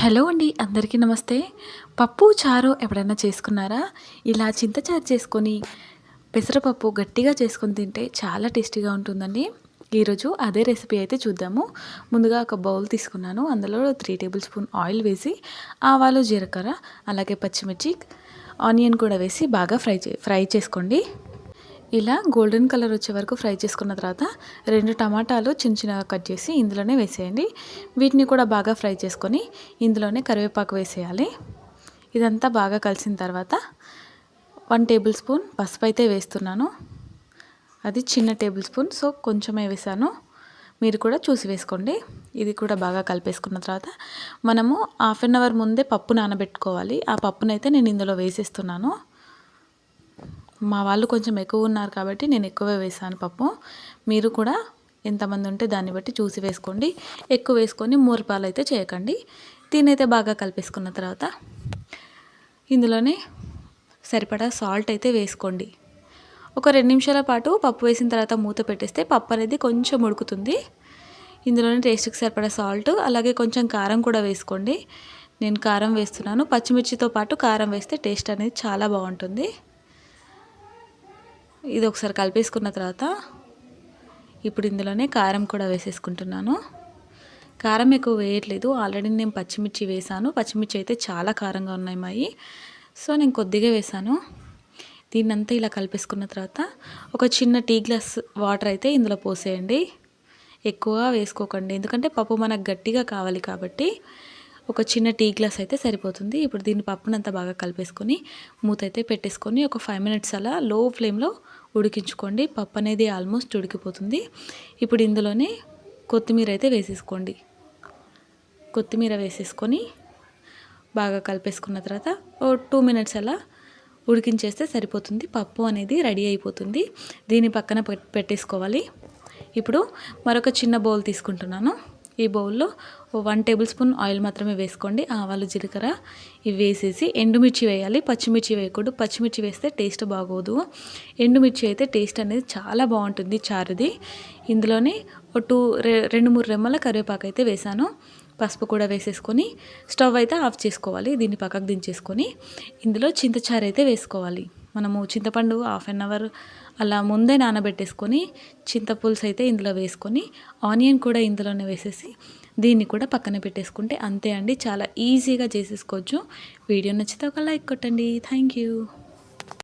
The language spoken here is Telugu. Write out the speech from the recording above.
హలో అండి, అందరికీ నమస్తే. పప్పు చారు ఎప్పుడైనా చేసుకున్నారా? ఇలా చింతచారు చేసుకొని పెసరపప్పు గట్టిగా చేసుకొని తింటే చాలా టేస్టీగా ఉంటుందండి. ఈరోజు అదే రెసిపీ అయితే చూద్దాము. ముందుగా ఒక బౌల్ తీసుకున్నాను. అందులో 3 టేబుల్ స్పూన్ ఆయిల్ వేసి ఆవాలు, జీలకర్ర, అలాగే పచ్చిమిర్చి, ఆనియన్ కూడా వేసి బాగా ఫ్రై చేసుకోండి. ఇలా గోల్డెన్ కలర్ వచ్చే వరకు ఫ్రై చేసుకున్న తర్వాత 2 టమాటాలు చిన్న చిన్నగా కట్ చేసి ఇందులోనే వేసేయండి. వీటిని కూడా బాగా ఫ్రై చేసుకొని ఇందులోనే కరివేపాకు వేసేయాలి. ఇదంతా బాగా కలిసిన తర్వాత 1 టేబుల్ స్పూన్ పసుపు అయితే వేస్తున్నాను. అది చిన్న టేబుల్ స్పూన్, సో కొంచెమే వేసాను. మీరు కూడా చూసి వేసుకోండి. ఇది కూడా బాగా కలిపేసుకున్న తర్వాత మనము హాఫ్ అన్ అవర్ ముందే పప్పు నానబెట్టుకోవాలి. ఆ పప్పునైతే నేను ఇందులో వేసేస్తున్నాను. మా వాళ్ళు కొంచెం ఎక్కువ ఉన్నారు కాబట్టి నేను ఎక్కువే వేసాను పప్పు. మీరు కూడా ఎంతమంది ఉంటే దాన్ని బట్టి చూసి వేసుకోండి. ఎక్కువ వేసుకొని మూరపాలు అయితే చేయకండి. దీనైతే బాగా కలిపేసుకున్న తర్వాత ఇందులోనే సరిపడా సాల్ట్ అయితే వేసుకోండి. ఒక 2 నిమిషాల పాటు పప్పు వేసిన తర్వాత మూత పెట్టేస్తే పప్పు అనేది కొంచెం ఉడుకుతుంది. ఇందులోనే టేస్ట్కి సరిపడా సాల్ట్, అలాగే కొంచెం కారం కూడా వేసుకోండి. నేను కారం వేస్తున్నాను. పచ్చిమిర్చితో పాటు కారం వేస్తే టేస్ట్ అనేది చాలా బాగుంటుంది. ఇది ఒకసారి కలిపేసుకున్న తర్వాత ఇప్పుడు ఇందులోనే కారం కూడా వేసేసుకుంటున్నాను. కారం ఎక్కువ వేయట్లేదు, ఆల్రెడీ నేను పచ్చిమిర్చి వేసాను. పచ్చిమిర్చి అయితే చాలా కారంగా ఉన్నాయి మావి, సో నేను కొద్దిగా వేసాను. దీన్నంతా ఇలా కలిపేసుకున్న తర్వాత ఒక చిన్న టీ గ్లాస్ వాటర్ అయితే ఇందులో పోసేయండి. ఎక్కువ వేసుకోకండి, ఎందుకంటే పప్పు మనకు గట్టిగా కావాలి కాబట్టి ఒక చిన్న టీ గ్లాస్ అయితే సరిపోతుంది. ఇప్పుడు దీన్ని పప్పునంతా బాగా కలిపేసుకొని మూత అయితే పెట్టేసుకొని ఒక 5 మినిట్స్ అలా లో ఫ్లేమ్లో ఉడికించుకోండి. పప్పు అనేది ఆల్మోస్ట్ ఉడికిపోతుంది. ఇప్పుడు ఇందులోనే కొత్తిమీర అయితే వేసేసుకోండి. కొత్తిమీర వేసేసుకొని బాగా కలిపేసుకున్న తర్వాత ఓ 2 మినిట్స్ అలా ఉడికించేస్తే సరిపోతుంది. పప్పు అనేది రెడీ అయిపోతుంది. దీన్ని పక్కన పెట్టేసుకోవాలి. ఇప్పుడు మరొక చిన్న బౌల్ తీసుకుంటున్నాను. ఈ బౌల్లో 1 టేబుల్ స్పూన్ ఆయిల్ మాత్రమే వేసుకోండి. ఆవాలు, జీలకర్ర ఇవి వేసేసి ఎండుమిర్చి వేయాలి. పచ్చిమిర్చి వేయకూడదు. పచ్చిమిర్చి వేస్తే టేస్ట్ బాగోదు. ఎండుమిర్చి అయితే టేస్ట్ అనేది చాలా బాగుంటుంది చారుది. ఇందులోనే 2-3 రెమ్మల కరివేపాకు అయితే వేసాను. పసుపు కూడా వేసేసుకొని స్టవ్ అయితే ఆఫ్ చేసుకోవాలి. దీన్ని పక్కకు దించేసుకొని ఇందులో చింతచారు అయితే వేసుకోవాలి. మనము చింతపండు హాఫ్ అన్ అవర్ అలా ముందే నానబెట్టేసుకొని చింతపులుసు అయితే ఇందులో వేసుకొని ఆనియన్ కూడా ఇందులోనే వేసేసి దీన్ని కూడా పక్కన పెట్టేసుకుంటే అంతే అండి. చాలా ఈజీగా చేసేసుకోవచ్చు. వీడియో నచ్చితే ఒక లైక్ కొట్టండి. Thank you.